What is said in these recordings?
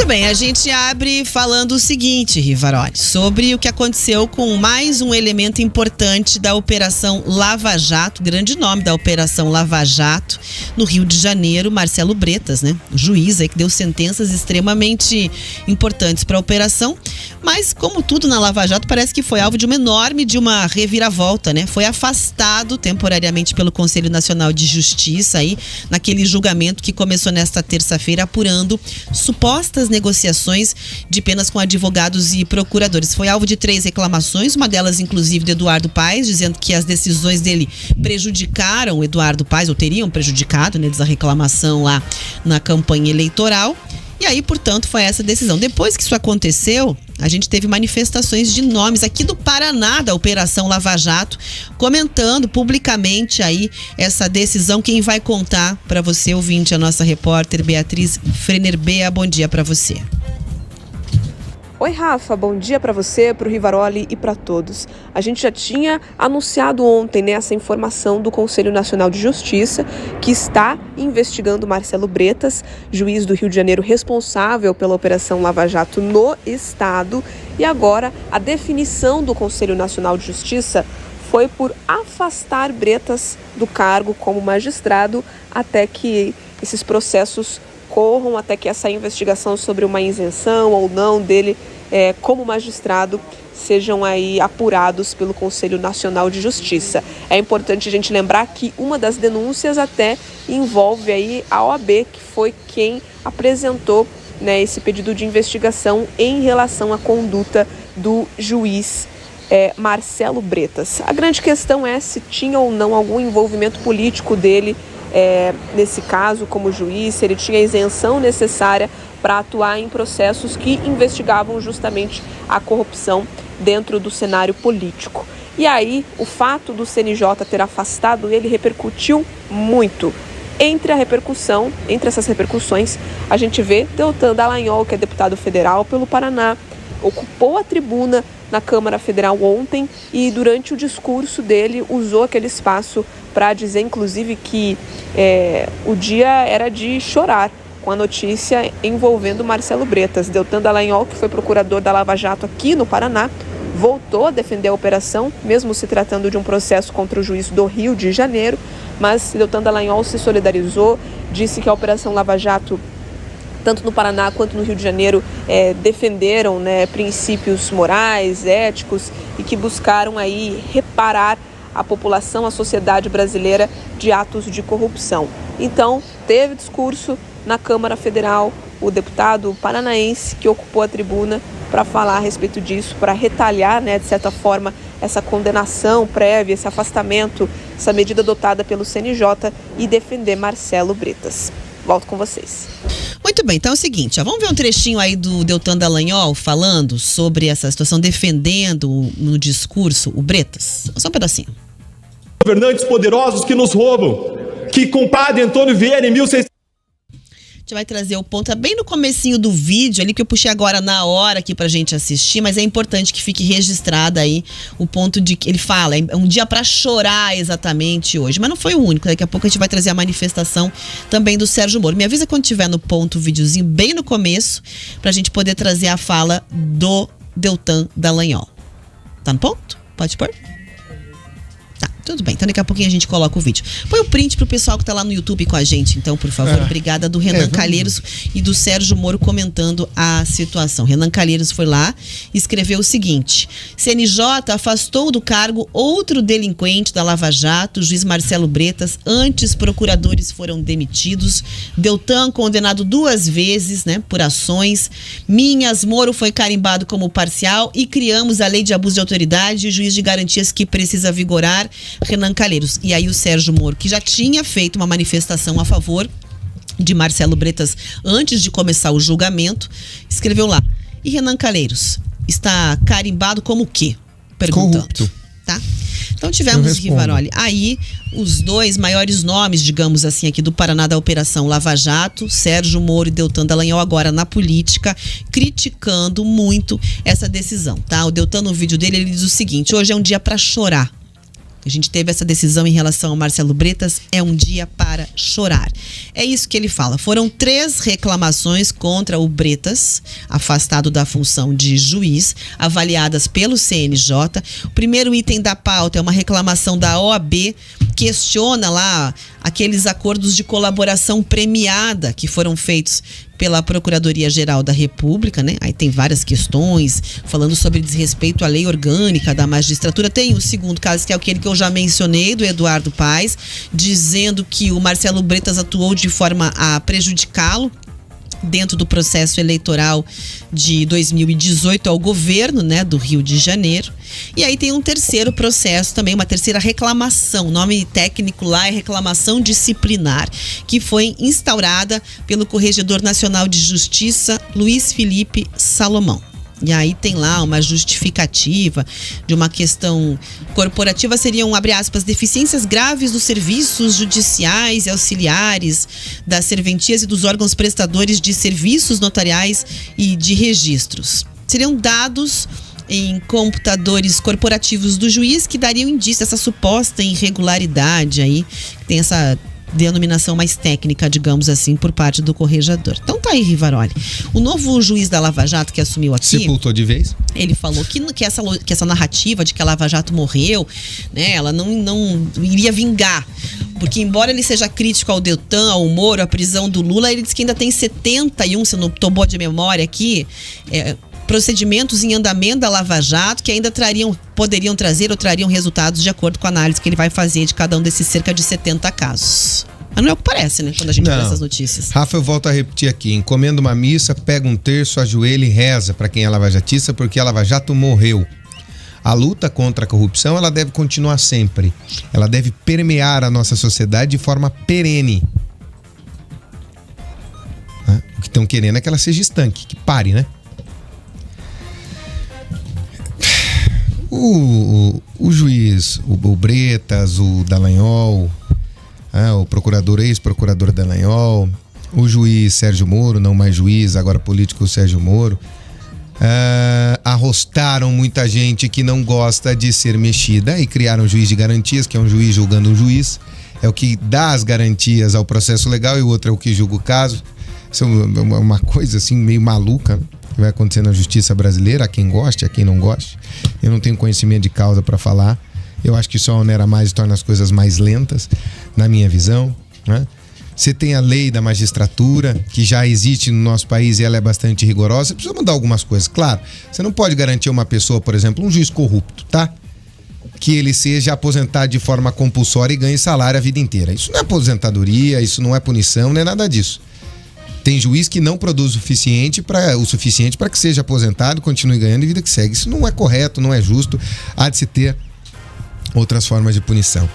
bem, a gente abre falando o seguinte, Rivaroli, sobre o que aconteceu com mais um elemento importante da Operação Lava Jato, grande nome da Operação Lava Jato, no Rio de Janeiro, Marcelo Bretas, né? O juiz aí que deu sentenças extremamente importantes para a operação, mas como tudo na Lava Jato, parece que foi alvo de uma reviravolta, né? Foi afastado temporariamente pelo Conselho Nacional de Justiça aí, naquele julgamento que começou nesta terça-feira, apurando supostas negociações de penas com advogados e procuradores. Foi alvo de 3 reclamações, uma delas inclusive do Eduardo Paes, dizendo que as decisões dele prejudicaram o Eduardo Paes, ou teriam prejudicado, né, a reclamação lá na campanha eleitoral. E aí, portanto, foi essa decisão. Depois que isso aconteceu, a gente teve manifestações de nomes aqui do Paraná, da Operação Lava Jato, comentando publicamente aí essa decisão. Quem vai contar para você, ouvinte, a nossa repórter Beatriz Frener. Bea, bom dia para você. Oi, Rafa, bom dia para você, para o Rivaroli e para todos. A gente já tinha anunciado ontem, né, essa informação do Conselho Nacional de Justiça, que está investigando Marcelo Bretas, juiz do Rio de Janeiro responsável pela Operação Lava Jato no estado. E agora a definição do Conselho Nacional de Justiça foi por afastar Bretas do cargo como magistrado até que esses processos corram, até que essa investigação sobre uma isenção ou não dele como magistrado sejam aí apurados pelo Conselho Nacional de Justiça. É importante a gente lembrar que uma das denúncias até envolve aí a OAB, que foi quem apresentou, né, esse pedido de investigação em relação à conduta do juiz Marcelo Bretas. A grande questão é se tinha ou não algum envolvimento político dele nesse caso como juiz, se ele tinha a isenção necessária para atuar em processos que investigavam justamente a corrupção dentro do cenário político. E aí, o fato do CNJ ter afastado ele repercutiu muito. Entre essas repercussões, a gente vê Deltan Dallagnol, que é deputado federal pelo Paraná, ocupou a tribuna na Câmara Federal ontem e durante o discurso dele usou aquele espaço para dizer, inclusive, que o dia era de chorar com a notícia envolvendo Marcelo Bretas. Deltan Dallagnol, que foi procurador da Lava Jato aqui no Paraná, voltou a defender a operação, mesmo se tratando de um processo contra o juiz do Rio de Janeiro, mas Deltan Dallagnol se solidarizou, disse que a Operação Lava Jato, tanto no Paraná quanto no Rio de Janeiro, defenderam, né, princípios morais, éticos e que buscaram aí reparar a população, a sociedade brasileira de atos de corrupção. Então, teve discurso na Câmara Federal, o deputado paranaense que ocupou a tribuna para falar a respeito disso, para retalhar, né, de certa forma, essa condenação prévia, esse afastamento, essa medida adotada pelo CNJ e defender Marcelo Bretas. Volto com vocês. Muito bem, então é o seguinte, vamos ver um trechinho aí do Deltan Dallagnol falando sobre essa situação, defendendo no discurso o Bretas. Só um pedacinho. Governantes poderosos que nos roubam, que com o padre Antônio Vieira em 1600... A gente vai trazer o ponto, bem no comecinho do vídeo ali, que eu puxei agora na hora aqui pra gente assistir, mas é importante que fique registrado aí o ponto de que ele fala, é um dia pra chorar exatamente hoje, mas não foi o único, daqui a pouco a gente vai trazer a manifestação também do Sérgio Moro. Me avisa quando tiver no ponto o videozinho, bem no começo, pra gente poder trazer a fala do Deltan Dallagnol. Tá no ponto? Pode pôr? Tudo bem, então daqui a pouquinho a gente coloca o vídeo. Põe o print pro pessoal que tá lá no YouTube com a gente, então, por favor. Obrigada, do Renan Calheiros e do Sérgio Moro comentando a situação. Renan Calheiros foi lá e escreveu o seguinte: CNJ afastou do cargo outro delinquente da Lava Jato, o juiz Marcelo Bretas. Antes, procuradores foram demitidos. Deltan condenado 2 vezes, né, por ações. Minhas Moro foi carimbado como parcial e criamos a lei de abuso de autoridade e juiz de garantias que precisa vigorar. Renan Calheiros. E aí o Sérgio Moro, que já tinha feito uma manifestação a favor de Marcelo Bretas antes de começar o julgamento, escreveu lá: e Renan Calheiros está carimbado como o quê? Perguntando. Corrupto. Tá? Então tivemos, Rivaroli, aí os 2 maiores nomes, digamos assim, aqui do Paraná da Operação Lava Jato, Sérgio Moro e Deltan Dallagnol, agora na política, criticando muito essa decisão, tá? O Deltan, no vídeo dele, ele diz o seguinte: hoje é um dia para chorar. A gente teve essa decisão em relação ao Marcelo Bretas, é um dia para chorar. É isso que ele fala. Foram 3 reclamações contra o Bretas, afastado da função de juiz, avaliadas pelo CNJ. O primeiro item da pauta é uma reclamação da OAB, questiona lá aqueles acordos de colaboração premiada que foram feitos pela Procuradoria-Geral da República, né? Aí tem várias questões falando sobre desrespeito à lei orgânica da magistratura. Tem o segundo caso, que é aquele que eu já mencionei, do Eduardo Paes, dizendo que o Marcelo Bretas atuou de forma a prejudicá-lo dentro do processo eleitoral de 2018 ao governo, né, do Rio de Janeiro. E aí tem um terceiro processo também, uma terceira reclamação, o nome técnico lá é reclamação disciplinar, que foi instaurada pelo Corregedor Nacional de Justiça, Luiz Felipe Salomão. E aí tem lá uma justificativa de uma questão corporativa, seriam, abre aspas, deficiências graves dos serviços judiciais e auxiliares, das serventias e dos órgãos prestadores de serviços notariais e de registros. Seriam dados em computadores corporativos do juiz que dariam indício dessa suposta irregularidade aí, tem essa denominação mais técnica, digamos assim, por parte do corregedor. Então tá aí, Rivaroli. O novo juiz da Lava Jato que assumiu aqui... Sepultou de vez? Ele falou que essa narrativa de que a Lava Jato morreu, né, ela não iria vingar. Porque embora ele seja crítico ao Deltan, ao Moro, à prisão do Lula, ele diz que ainda tem 71, se eu não tô boa de memória aqui, procedimentos em andamento da Lava Jato que ainda poderiam trazer ou trariam resultados de acordo com a análise que ele vai fazer de cada um desses cerca de 70 casos. Mas não é o que parece, né? Quando a gente vê essas notícias. Rafa, eu volto a repetir aqui. Encomenda uma missa, pega um terço, ajoelha e reza para quem é lavajatista, porque a Lava Jato morreu. A luta contra a corrupção, ela deve continuar sempre. Ela deve permear a nossa sociedade de forma perene. O que estão querendo é que ela seja estanque, que pare, né? O juiz, o Bretas, o Dallagnol, o procurador, ex-procurador Dallagnol, o juiz Sérgio Moro, não mais juiz, agora político Sérgio Moro, arrostaram muita gente que não gosta de ser mexida e criaram um juiz de garantias, que é um juiz julgando um juiz, é o que dá as garantias ao processo legal e o outro é o que julga o caso. Isso é uma coisa assim meio maluca, né? Que vai acontecer na justiça brasileira, a quem goste, a quem não goste. Eu não tenho conhecimento de causa para falar. Eu acho que só onera mais e torna as coisas mais lentas, na minha visão, né? Você tem a lei da magistratura, que já existe no nosso país e ela é bastante rigorosa. Você precisa mudar algumas coisas. Claro, você não pode garantir a uma pessoa, por exemplo, um juiz corrupto, tá? Que ele seja aposentado de forma compulsória e ganhe salário a vida inteira. Isso não é aposentadoria, isso não é punição, não é nada disso. Tem juiz que não produz o suficiente para que seja aposentado, continue ganhando e vida que segue. Isso não é correto, não é justo. Há de se ter outras formas de punição.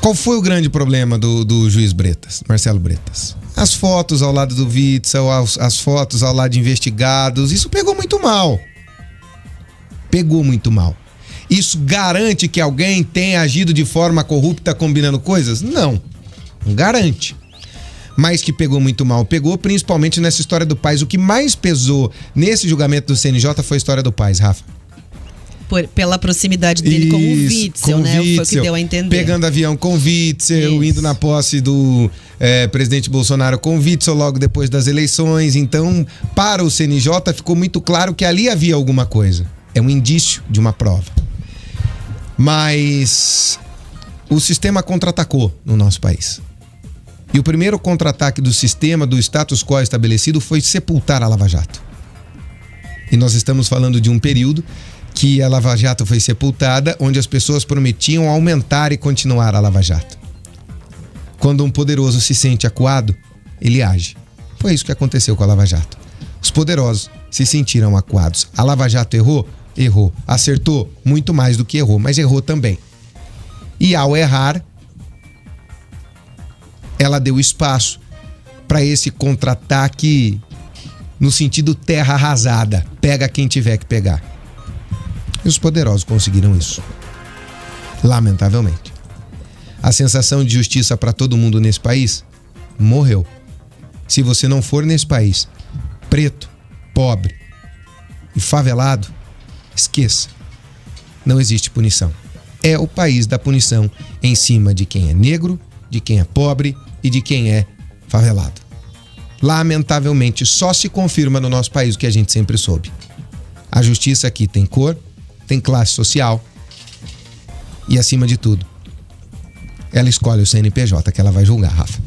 Qual foi o grande problema do juiz Bretas, Marcelo Bretas? As fotos ao lado do Witzel, as fotos ao lado de investigados, isso pegou muito mal. Pegou muito mal. Isso garante que alguém tenha agido de forma corrupta combinando coisas? Não garante. Mas que pegou muito mal, pegou principalmente nessa história do Paes. O que mais pesou nesse julgamento do CNJ foi a história do Paes, Rafa. Pela proximidade dele com o Witzel, né? Foi o que deu a entender. Pegando avião com o Witzel, indo na posse do presidente Bolsonaro com o Witzel logo depois das eleições. Então, para o CNJ ficou muito claro que ali havia alguma coisa. É um indício de uma prova. Mas o sistema contra-atacou no nosso país. E o primeiro contra-ataque do sistema, do status quo estabelecido, foi sepultar a Lava Jato. E nós estamos falando de um período que a Lava Jato foi sepultada, onde as pessoas prometiam aumentar e continuar a Lava Jato. Quando um poderoso se sente acuado, ele age. Foi isso que aconteceu com a Lava Jato. Os poderosos se sentiram acuados. A Lava Jato errou? Errou. Acertou? Muito mais do que errou, mas errou também. E ao errar, ela deu espaço para esse contra-ataque no sentido terra arrasada. Pega quem tiver que pegar. E os poderosos conseguiram isso. Lamentavelmente. A sensação de justiça para todo mundo nesse país morreu. Se você não for nesse país preto, pobre e favelado, esqueça. Não existe punição. é o país da punição em cima de quem é negro, de quem é pobre e de quem é favelado. Lamentavelmente, só se confirma no nosso país o que a gente sempre soube. A justiça aqui tem cor, tem classe social e, acima de tudo, ela escolhe o CNPJ que ela vai julgar, Rafa.